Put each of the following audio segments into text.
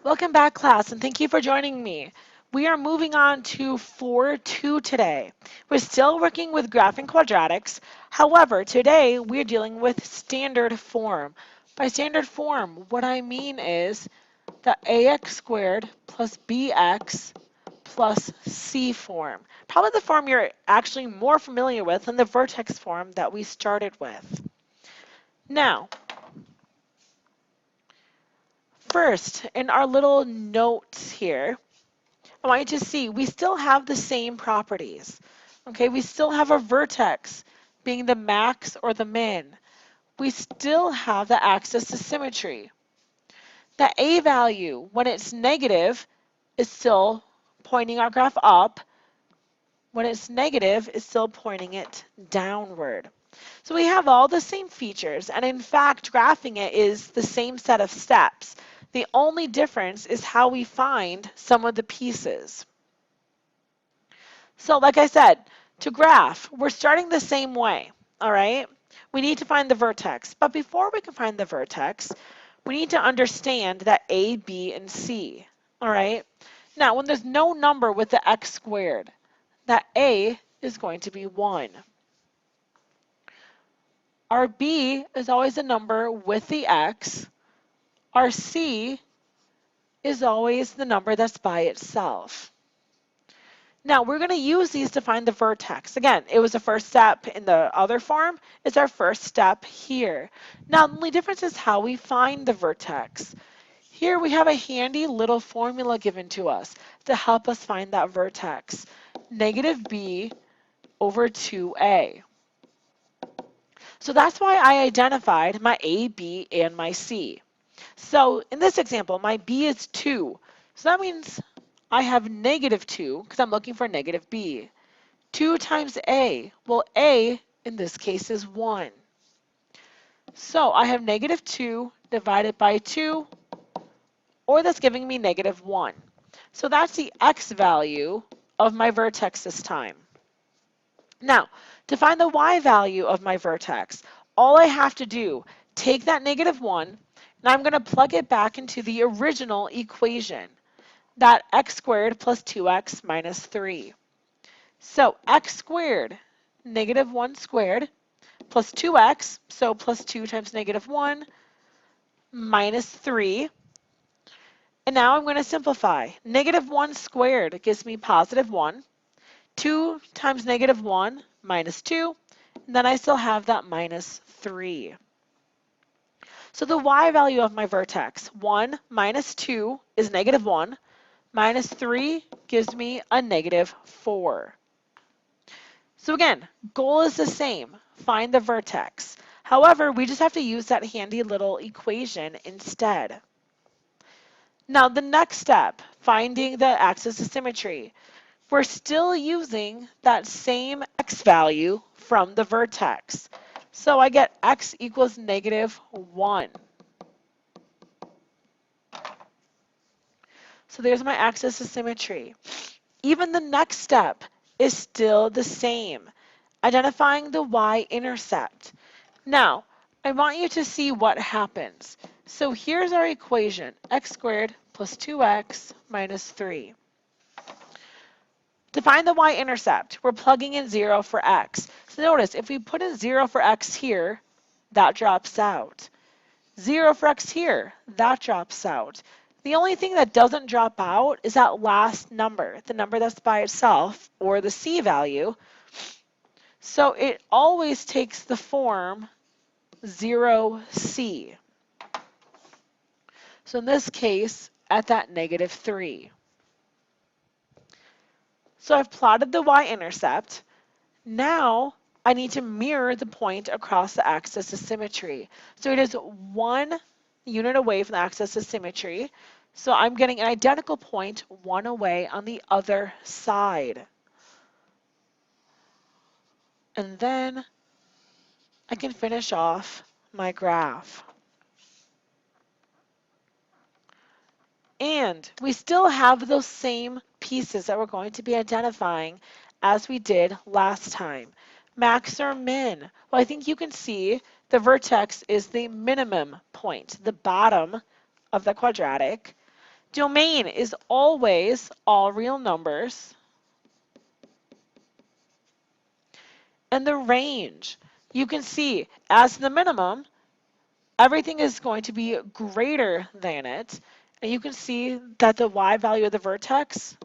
Welcome back, class, and thank you for joining me. We are moving on to 4.2 today. We're still working with graphing quadratics. However, today we're dealing with standard form. By standard form, what I mean is the ax squared plus bx plus c form. Probably the form you're actually more familiar with than the vertex form that we started with. Now, first, in our little notes here, I want you to see we still have the same properties. Okay, we still have a vertex being the max or the min. We still have the axis of symmetry. The a value, when it's negative, is still pointing our graph up. When it's negative, it's still pointing it downward. So we have all the same features, and in fact, graphing it is the same set of steps. The only difference is how we find some of the pieces. So like I said, to graph, we're starting the same way, all right? We need to find the vertex. But before we can find the vertex, we need to understand that A, B, and C, all right? Now, when there's no number with the x squared, that A is going to be 1. Our B is always a number with the x. Our C is always the number that's by itself. Now, we're going to use these to find the vertex. Again, it was the first step in the other form. It's our first step here. Now, the only difference is how we find the vertex. Here we have a handy little formula given to us to help us find that vertex. Negative b over 2a. So that's why I identified my a, b, and my c. So in this example, my b is 2. So that means I have negative 2 because I'm looking for negative b. 2 times a, well, a in this case is 1. So I have negative 2 divided by 2, or that's giving me negative 1. So that's the x value of my vertex this time. Now, to find the y value of my vertex, all I have to do, take that negative 1, and I'm going to plug it back into the original equation, that x squared plus 2x minus 3. So x squared, negative 1 squared, plus 2x, so plus 2 times negative 1, minus 3. And now I'm going to simplify. Negative 1 squared gives me positive 1. 2 times negative 1, minus 2. And then I still have that minus 3. So the y value of my vertex, 1 minus 2 is negative 1. Minus 3 gives me a negative 4. So again, goal is the same, find the vertex. However, we just have to use that handy little equation instead. Now the next step, finding the axis of symmetry. We're still using that same x value from the vertex. So I get x equals negative 1. So there's my axis of symmetry. Even the next step is still the same, identifying the y-intercept. Now, I want you to see what happens. So here's our equation, x squared plus 2x minus 3. To find the y-intercept, we're plugging in 0 for x. So notice, if we put in 0 for x here, that drops out. 0 for x here, that drops out. The only thing that doesn't drop out is that last number, the number that's by itself, or the c value. So it always takes the form 0c. So in this case, at that negative 3. So I've plotted the y-intercept. Now I need to mirror the point across the axis of symmetry. So it is 1 unit away from the axis of symmetry. So I'm getting an identical point 1 away on the other side. And then I can finish off my graph. And we still have those same pieces that we're going to be identifying as we did last time. Max or min? Well, I think you can see the vertex is the minimum point, the bottom of the quadratic. Domain is always all real numbers. And the range, you can see as the minimum, everything is going to be greater than it. And you can see that the y value of the vertex,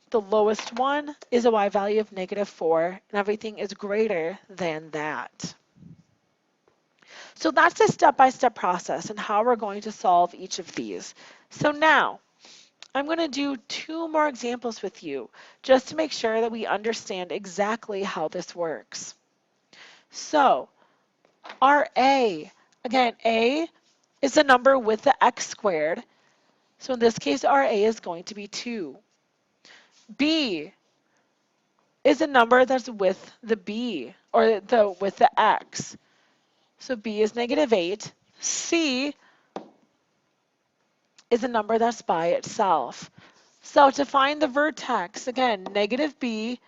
the lowest one, is a y value of -4, and everything is greater than that. So that's the step-by-step process and how we're going to solve each of these. So now, I'm going to do 2 more examples with you just to make sure that we understand exactly how this works. So, our A, again, A is a number with the x squared. So in this case, our A is going to be 2. B is a number that's with the B, or with the x. So B is -8. C is a number that's by itself. So to find the vertex, again, -b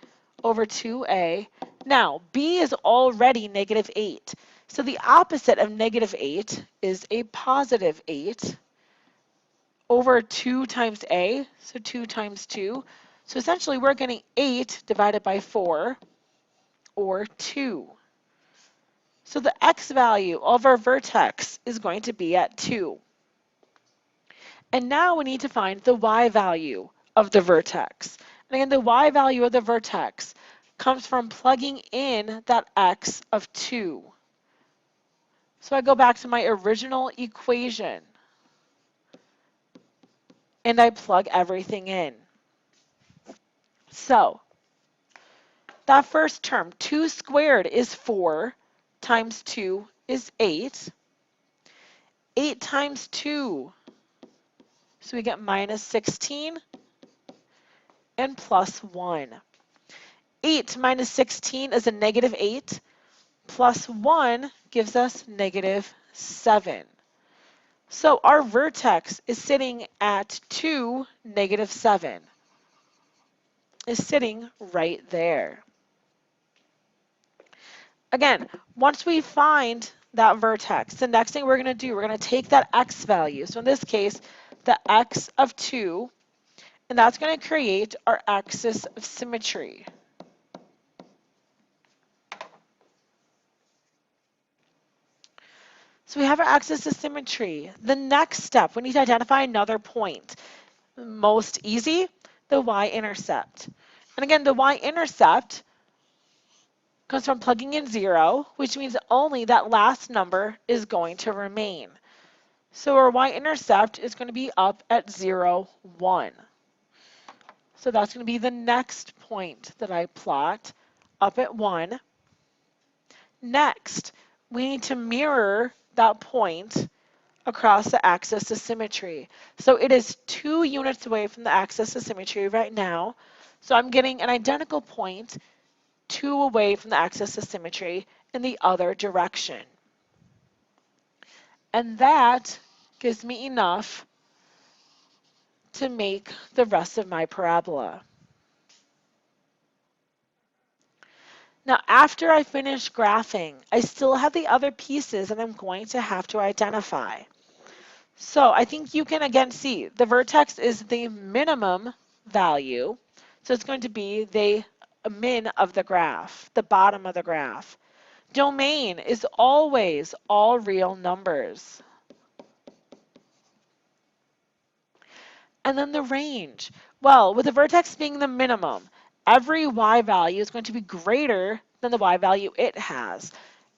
over 2a. Now, b is already -8. So the opposite of -8 is a +8 over 2 times a, so 2 times 2. So essentially, we're getting 8 divided by 4, or 2. So the x value of our vertex is going to be at 2. And now we need to find the y value of the vertex. And again, the y value of the vertex comes from plugging in that x of 2. So I go back to my original equation, and I plug everything in. So that first term, 2 squared is 4, times 2 is 8. 8 times 2, so we get -16 and +1. 8 minus 16 is a -8, plus 1 gives us -7. So our vertex is sitting at 2, -7. Is sitting right there. Again, once we find that vertex, the next thing we're going to do, we're going to take that x value. So in this case, the x of 2, and that's going to create our axis of symmetry. So we have our axis of symmetry. The next step, we need to identify another point. Most easy, the y-intercept. And again, the y-intercept comes from plugging in 0, which means only that last number is going to remain. So our y-intercept is going to be up at 0, 1. So that's going to be the next point that I plot, up at 1. Next, we need to mirror that point across the axis of symmetry. So it is 2 units away from the axis of symmetry right now. So I'm getting an identical point 2 away from the axis of symmetry in the other direction. And that gives me enough to make the rest of my parabola. Now, after I finish graphing, I still have the other pieces that I'm going to have to identify. So I think you can again see the vertex is the minimum value. So it's going to be the min of the graph, the bottom of the graph. Domain is always all real numbers. And then the range. Well, with the vertex being the minimum, every y value is going to be greater than the y value it has.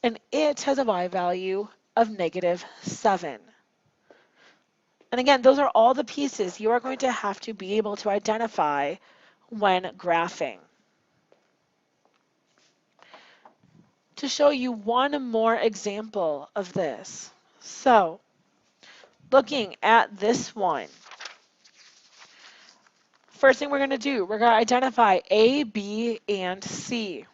And it has a y value of -7. And again, those are all the pieces you are going to have to be able to identify when graphing. To show you one more example of this. So, looking at this one, first thing we're going to do, we're going to identify A, B, and C.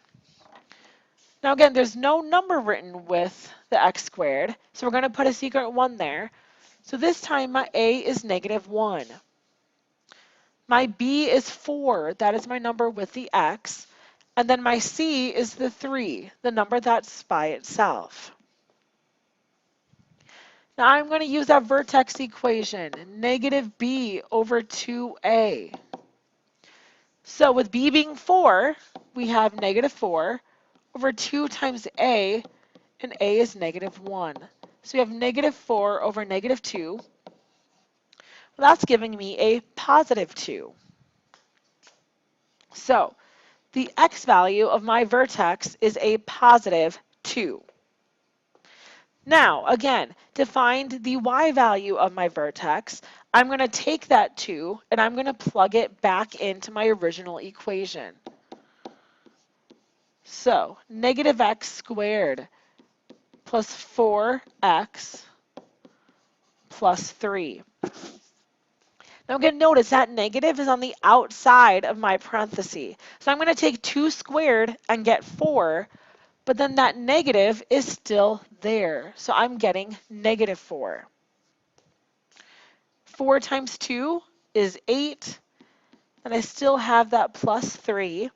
Now again, there's no number written with the x squared, so we're going to put a secret 1 there. So this time my A is -1. My B is 4, that is my number with the x. And then my C is the 3, the number that's by itself. Now I'm going to use that vertex equation, negative b over 2a. So with b being 4, we have negative 4 over 2 times a, and a is negative 1. So we have negative 4 over negative 2. Well, that's giving me a positive 2. So the x value of my vertex is a positive 2. Now, again, to find the y value of my vertex, I'm going to take that 2 and I'm going to plug it back into my original equation. So, negative x squared plus 4x plus 3. Now, again, notice that negative is on the outside of my parenthesis. So I'm going to take 2 squared and get 4, but then that negative is still there. So I'm getting negative 4. 4 times 2 is 8, and I still have that plus 3.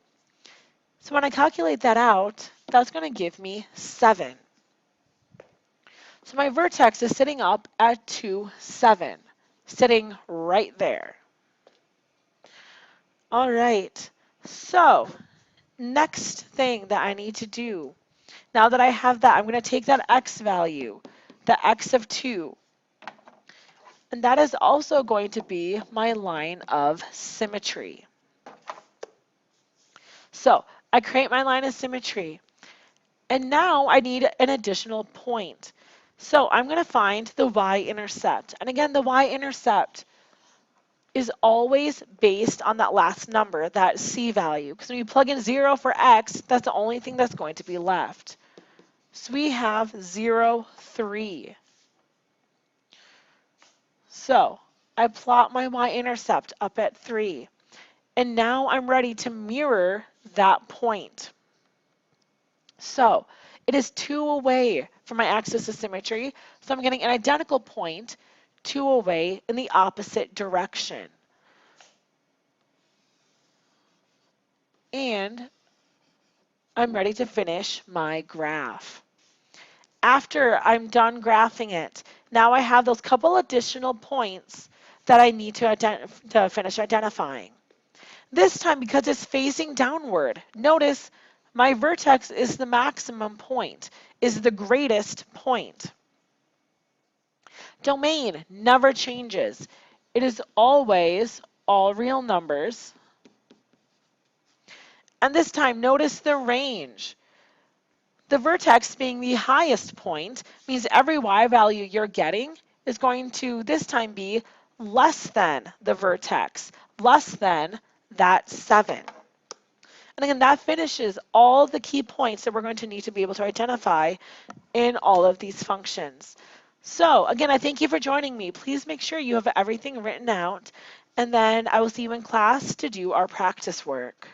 So when I calculate that out, that's going to give me 7. So my vertex is sitting up at 2, 7, sitting right there. All right, so next thing that I need to do, now that I have that, I'm going to take that x value, the x of 2, and that is also going to be my line of symmetry. So I create my line of symmetry, and now I need an additional point. So I'm going to find the y-intercept. And again, the y-intercept is always based on that last number, that c value. Because when you plug in 0 for x, that's the only thing that's going to be left. So we have 0, 3. So I plot my y-intercept up at 3. And now I'm ready to mirror that point. So it is 2 away from my axis of symmetry, so I'm getting an identical point 2 away in the opposite direction. And I'm ready to finish my graph. After I'm done graphing it, now I have those couple additional points that I need to finish identifying. This time, because it's facing downward, notice my vertex is the maximum point, is the greatest point. Domain never changes. It is always all real numbers. And this time, notice the range. The vertex being the highest point means every y value you're getting is going to this time be less than the vertex, less than that 7. And again, that finishes all the key points that we're going to need to be able to identify in all of these functions. So again, I thank you for joining me. Please make sure you have everything written out, and then I will see you in class to do our practice work.